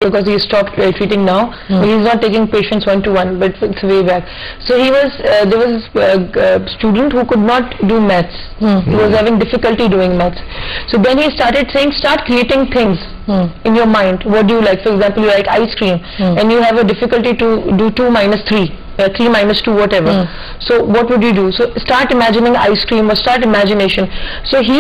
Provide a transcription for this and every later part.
because he stopped treating now. He's not taking patients one-to-one, but it's way back. So there was a student who could not do maths. He was having difficulty doing maths. So then he started saying, start creating things in your mind. What do you like? For example, you like ice cream, and you have a difficulty to do 2 minus 3. 3 minus 2, whatever. So what would you do? So start imagining ice cream or start imagination. So he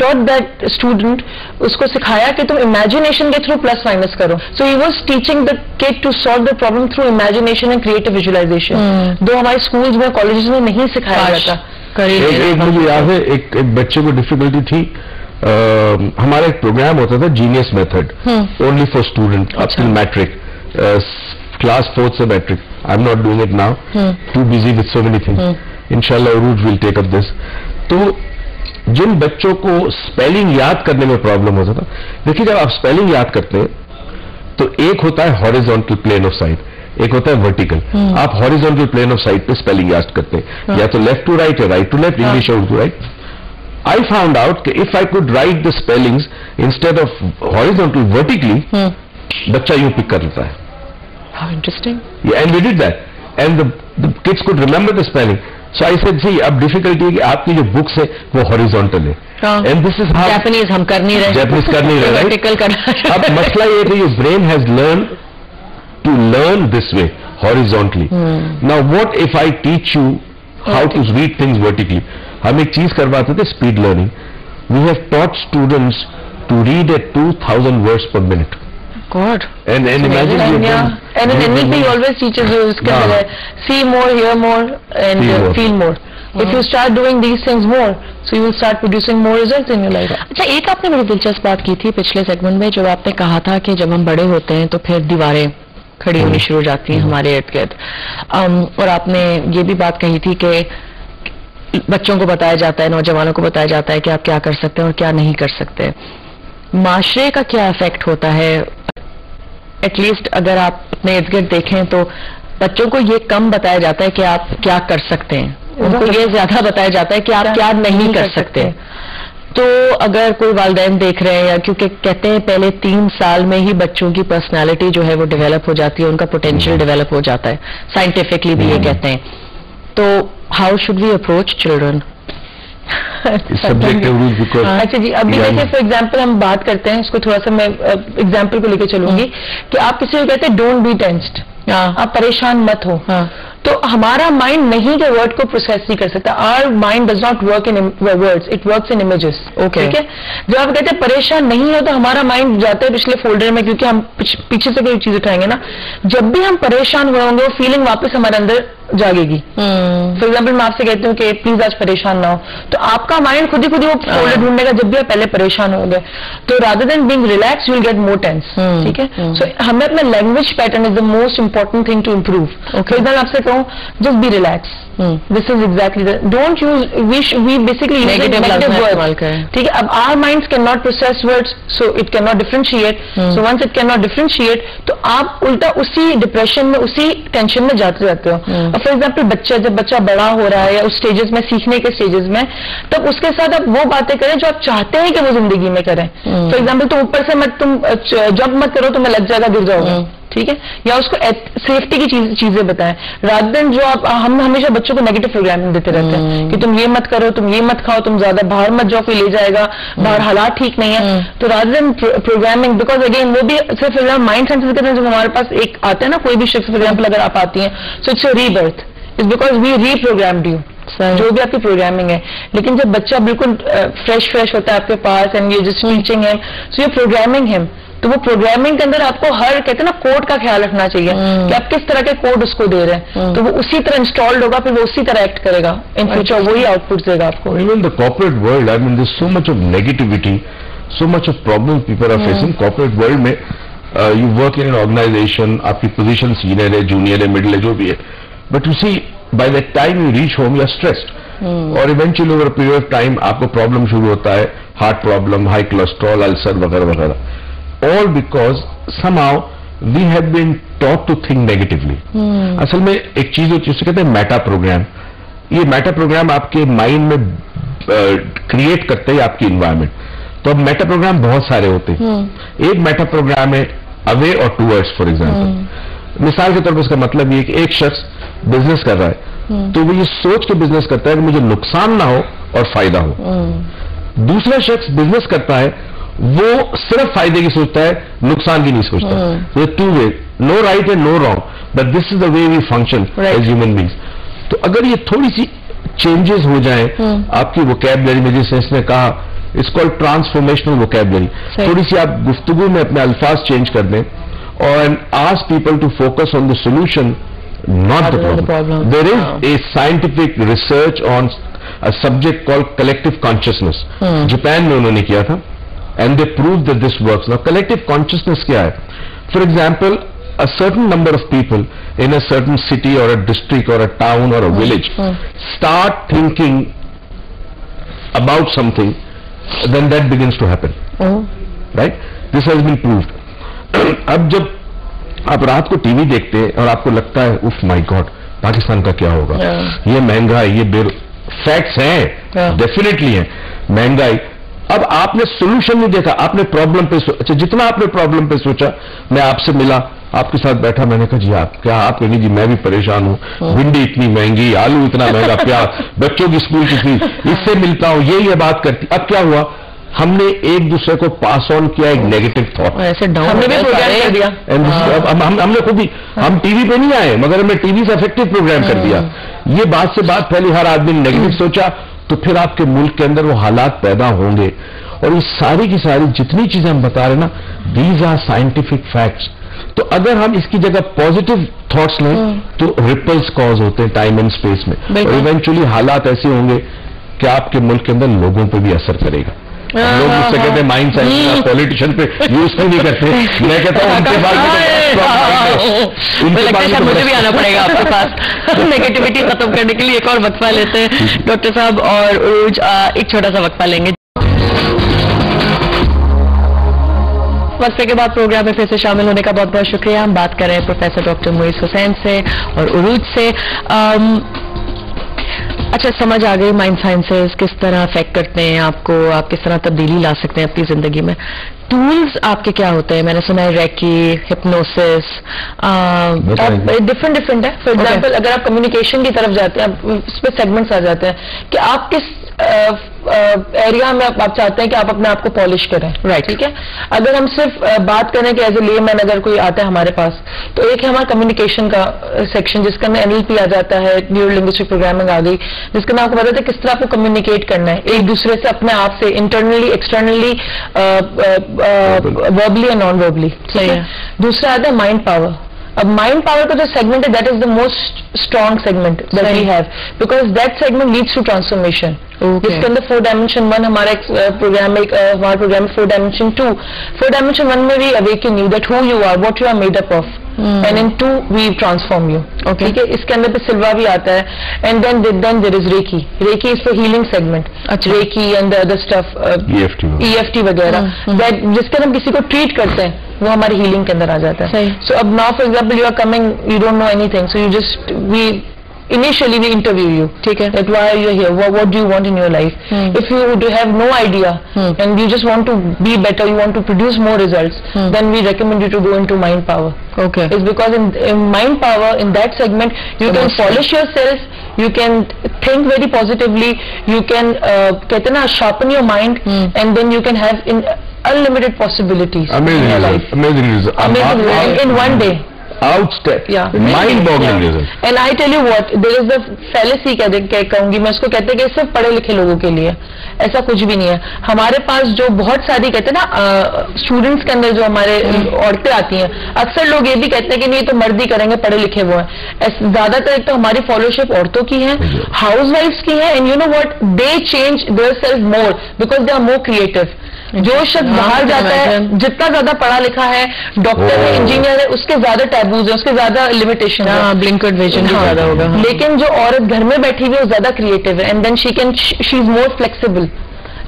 taught that student, usko sikhaya कि तुम imagination के through plus minus करो. So he was teaching the kid to solve the problem through imagination and creative visualization. दो हमारे schools में colleges में नहीं सिखाया जाता. एक मुझे याद है एक बच्चे को डिफिकल्टी थी. हमारा एक प्रोग्राम होता था genius method, only for student up till matric, class 4th से matric. I am not doing it now, too busy with so many things. इंशाल्लाह Urooj will take up this. तो जिन बच्चों को स्पेलिंग याद करने में प्रॉब्लम होता था, देखिए जब आप स्पेलिंग याद करते हैं तो एक होता है हॉरिजॉन्टल प्लेन ऑफ साइट, एक होता है वर्टिकल. आप हॉरिजॉन्टल प्लेन ऑफ साइट पे स्पेलिंग याद करते हैं, या तो लेफ्ट टू राइट या राइट टू लेफ्ट, इंग्लिश और Urdu right. I found out that if I could write the spellings instead of horizontal vertically, बच्चा यूं पिक कर लेता है. How interesting. Yeah, and we did that, and the kids could remember the spelling. So I said, see, अब difficulty है कि आपकी जो books है वो horizontal है, and this is how Japanese हम कर नहीं रहे. Japanese कर नहीं रहे, vertical कर. अब मसला ये है कि your brain has learned to learn this way horizontally. Now what if I teach you how to read things vertically? हम एक चीज करवाते थे, speed learning. We have taught students to read at 2000 words per minute. God. And imagine and in NLP he always teaches you see more, hear more, and feel more. If you start doing these things more, so you will start producing more results in your life. अच्छा, एक आपने बड़ी दिलचस्प बात की थी पिछले segment में, जब आपने कहा था कि जब हम बड़े होते हैं तो फिर दीवारें खड़ी होनी शुरू हो जाती हैं हमारे इर्द गिर्द, और आपने ये भी बात कही थी कि बच्चों को बताया जाता है, नौजवानों को बताया जाता है कि आप क्या कर सकते हैं और क्या नहीं कर सकते. माशरे का क्या इफेक्ट होता है? एटलीस्ट अगर आप अपने इर्द गिर्द देखें तो बच्चों को ये कम बताया जाता है कि आप क्या कर सकते हैं, उनको ये ज्यादा बताया जाता है कि आप क्या नहीं कर सकते. तो अगर कोई वालिदैन देख रहे हैं, या क्योंकि कहते हैं पहले 3 साल में ही बच्चों की पर्सनालिटी जो है वो डेवलप हो जाती है, उनका पोटेंशियल डेवलप हो जाता है, साइंटिफिकली भी ये कहते हैं. तो how should we approach children? अच्छा जी, अभी देखिए फॉर एग्जाम्पल हम बात करते हैं, इसको थोड़ा सा मैं एग्जाम्पल को लेकर चलूंगी कि आप किसी को कहते हैं डोंट बी टेंस्ड, आप परेशान मत हो. तो हमारा माइंड नहीं के वर्ड को प्रोसेस नहीं कर सकता. Our mind does not work in words, it works in images. ठीक है, जब आप कहते हैं परेशान नहीं हो तो हमारा माइंड जाता है पिछले फोल्डर में, क्योंकि हम पीछे से कोई चीज उठाएंगे ना. जब भी हम परेशान हो होंगे वो फीलिंग वापस हमारे अंदर जागेगी. फॉर एग्जाम्पल मैं आपसे कहती हूँ कि प्लीज आज परेशान ना हो, तो आपका माइंड खुद ही वो फोल्डर ढूंढेगा जब भी आप पहले परेशान हो गए. तो rather than being relax you will get more tense. ठीक है, सो हमें अपना language pattern is the most important thing to improve. For example आपसे कहूँ just be relaxed. This is exactly the, don't use, we basically use negative words. ठीक है, अब our minds cannot process words, so it cannot differentiate. So once it cannot differentiate, तो आप उल्टा उसी depression में, उसी टेंशन में जाते जाते हो. और फॉर एग्जाम्पल जब बच्चा बड़ा हो रहा है या उस स्टेजेस में, सीखने के स्टेजेस में, तब उसके साथ आप वो बातें करें जो आप चाहते हैं कि वो जिंदगी में करें. फॉर एग्जाम्पल तुम ऊपर से तुम जब मत करो, तुम्हें लग जाएगा, गिर जाओगे. ठीक है, या उसको सेफ्टी की चीजें बताएं, रादर देन जो हम हमेशा बच्चों को नेगेटिव प्रोग्रामिंग देते रहते हैं कि तुम ये मत करो, तुम ये मत खाओ, तुम ज्यादा बाहर मत जाओ, कोई ले जाएगा, बाहर हालात ठीक नहीं है. तो rather then programming, because again वो भी सिर्फ माइंड सेंसेस के जब हमारे पास एक आते हैं ना, कोई भी शिफ्ट फॉर एग्जाम्पल अगर आप आती हैं, so it's a rebirth, it's because we reprogrammed you, जो भी आपकी प्रोग्रामिंग है. लेकिन जब बच्चा बिल्कुल फ्रेश होता है आपके पास, and you just teaching him, so you programming him, तो वो प्रोग्रामिंग के अंदर आपको हर, कहते हैं ना, कोड का ख्याल रखना चाहिए कि आप किस तरह के कोड उसको दे रहे हैं. तो वो उसी तरह इंस्टॉल्ड होगा, फिर वो उसी तरह एक्ट करेगा इन फ्यूचर, वही आउटपुट देगा आपको. Even the corporate world, I mean there so much of negativity, so much of problem people are facing. Corporate world में you work in an organisation, आपकी पोजीशन सीनियर है, junior है, middle है, जो भी है, but you see by the time you reach home you are stressed, और eventually over period of time आपको प्रॉब्लम शुरू होता है, heart problem, high cholesterol, ulcer वगैरह वगैरह. All because somehow we have been taught to think negatively. असल में एक चीज होती है, उसे कहते हैं मेटा प्रोग्राम. ये मेटा प्रोग्राम आपके माइंड में क्रिएट करते हैं आपकी इन्वायरमेंट. तो अब मेटा प्रोग्राम बहुत सारे होते हैं. एक मेटा प्रोग्राम है अवे और टूवर्ड्स, फॉर एग्जाम्पल। मिसाल के तौर पर इसका मतलब ये कि एक शख्स बिजनेस कर रहा है तो वो ये सोच के बिजनेस करता है कि मुझे नुकसान ना हो और फायदा हो। दूसरा शख्स बिजनेस करता है, वो सिर्फ फायदे की सोचता है, नुकसान की नहीं सोचता। ये two way, no right and no wrong, but this is the way we function as human beings. तो अगर ये थोड़ी सी चेंजेस हो जाए आपकी वोकैबुलरी में, जैसे इसने कहा इट्स कॉल्ड ट्रांसफॉर्मेशनल वोकैबुलरी, थोड़ी सी आप गुफ्तगू में अपने अल्फाज चेंज कर दें और ask people to focus on the solution, not the problem. There is a scientific research on a subject called collective consciousness. Japan में उन्होंने किया था and they proved that this works. Now collective consciousness क्या है? For example, a certain number of people in a certain city or a district or a town or a village start thinking about something, then that begins to happen. Right? This has been proved. अब जब आप रात को TV देखते हैं और आपको लगता है उफ माय गॉड पाकिस्तान का क्या होगा, ये महंगाई, ये फैक्ट्स हैं, डेफिनेटली है महंगाई। अब आपने सोल्यूशन नहीं देखा, आपने प्रॉब्लम पे अच्छा, जितना आपने प्रॉब्लम पे सोचा, मैं आपसे मिला, आपके साथ बैठा, मैंने कहा जी आप क्या, आप कहेंगे जी मैं भी परेशान हूँ, भिंडी इतनी महंगी, आलू इतना महंगा, प्याज, बच्चों की स्कूल की फीस, इससे मिलता हूँ, ये बात करती। अब क्या हुआ, हमने एक दूसरे को पास ऑन किया एक नेगेटिव थॉट, ऐसे हमने भी प्रोग्राम कर दिया। हमने खुद भी, हम टीवी पे नहीं आए मगर हमने टीवी से इफेक्टिव प्रोग्राम कर दिया। ये बात से बात फैली, हर आदमी ने नेगेटिव सोचा, तो फिर आपके मुल्क के अंदर वो हालात पैदा होंगे। और ये सारी की सारी जितनी चीजें हम बता रहे ना, दीज आर साइंटिफिक फैक्ट्स। तो अगर हम इसकी जगह पॉजिटिव थॉट्स लें तो रिपल्स कॉज होते हैं टाइम एंड स्पेस में, और इवेंचुअली हालात ऐसे होंगे कि आपके मुल्क के अंदर लोगों पर भी असर करेगा। लोग मुझसे कहते हैं माइंड साइंस पॉलिटिशियन पे यूज क्यों नहीं करते, मैं कहता हूँ उनके पास मुझे भी आना पड़ेगा आपके पास नेगेटिविटी खत्म करने के लिए। एक और वक्फा लेते हैं डॉक्टर साहब, और उरूज एक छोटा सा वक्फा लेंगे। वक्फे के बाद प्रोग्राम में फिर से शामिल होने का बहुत बहुत शुक्रिया। हम बात कर रहे हैं प्रोफेसर डॉक्टर मुईस हुसैन से और उरूज से। अच्छा, समझ आ गई माइंड साइंसेस किस तरह अफेक्ट करते हैं आपको, आप किस तरह तब्दीली ला सकते हैं अपनी जिंदगी में। टूल्स आपके क्या होते हैं? मैंने सुना है रेकी, हिप्नोसिस, डिफरेंट है। फॉर एग्जाम्पल अगर आप कम्युनिकेशन की तरफ जाते हैं, उसमें सेगमेंट्स आ जाते हैं कि आप किस एरिया में आप चाहते हैं कि आप अपने आप को पॉलिश करें, राइट? ठीक है। अगर हम सिर्फ बात करें कि एज ए लेमैन अगर कोई आता है हमारे पास, तो एक है हमारा कम्युनिकेशन का सेक्शन जिसके अंदर NLP आ जाता है, न्यूरो लिंग्विस्टिक प्रोग्रामिंग आ गई, जिसके अंदर आपको पता है किस तरह आपको कम्युनिकेट करना है एक दूसरे से, अपने आप से, internally, externally, verbally and non verbally. ठीक है। दूसरा आता है माइंड पावर। अब माइंड पावर का जो सेगमेंट है that is the most strong segment that we have, because that segment leads to transformation. इसके अंदर 4 डायमेंशन 1 हमारा प्रोग्राम में, हमारा प्रोग्राम में 4 डायमेंशन 2। 4 डायमेंशन 1 में we awaken you that who you are, what you are made up of, and in 2 we transform you. ठीक है। इसके अंदर पे सिल्वा भी आता है, and then there is reiki. Reiki is for healing segment, reiki and the other stuff, EFT वगैरह, that जिसके हम किसी को ट्रीट करते हैं वो हमारी हीलिंग के अंदर आ जाता है। सो अब now for example you are coming, you don't know anything, so you just initially we interview you, ठीक है, that why are you here, what do you want in your life. If you do have no idea and you just want to be better, you want to produce more results, then we recommend you to go into mind power. Okay. It's because in mind power, in that segment you can polish yourself, you can think very positively, you can कहते हैं ना sharpen your mind, and then you can have unlimited possibilities in your life. Amazing in one day. Outstep, mind-boggling result. And I tell you what, there is the fallacy क्या कहूंगी मैं उसको, कहते हैं कि सिर्फ पढ़े लिखे लोगों के लिए, ऐसा कुछ भी नहीं है। हमारे पास जो बहुत सारी कहते हैं ना स्टूडेंट्स के अंदर जो हमारे औरतें आती हैं, अक्सर लोग ये भी कहते हैं कि नहीं तो मर्द ही करेंगे, पढ़े लिखे वो हैं। ज्यादातर एक तो हमारी फॉलोशिप औरतों की है, हाउस वाइफ्स की है, and you know what, they change their self more because they are more creative. जो शख्स बाहर जाता है, जितना ज्यादा पढ़ा लिखा है, डॉक्टर है, इंजीनियर है, उसके ज्यादा टैबूज है, उसके ज्यादा लिमिटेशन है, ब्लिंकेड विजन ज्यादा होगा। लेकिन जो औरत घर में बैठी हुई है वो ज्यादा क्रिएटिव है, and then she is more flexible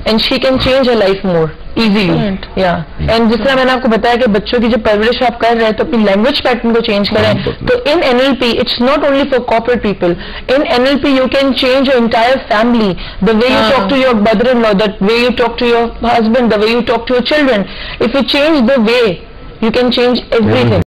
and she can change her life more easily. या एंड जिस तरह मैंने आपको बताया कि बच्चों की जो परवरिश आप कर रहे हैं तो अपनी लैंग्वेज पैटर्न को चेंज करें। तो in NLP it's not only for corporate people, in NLP you can change your entire family, the way you talk to your mother in law, the way you talk to your husband, the way you talk to your children. If you change the way You can change everything.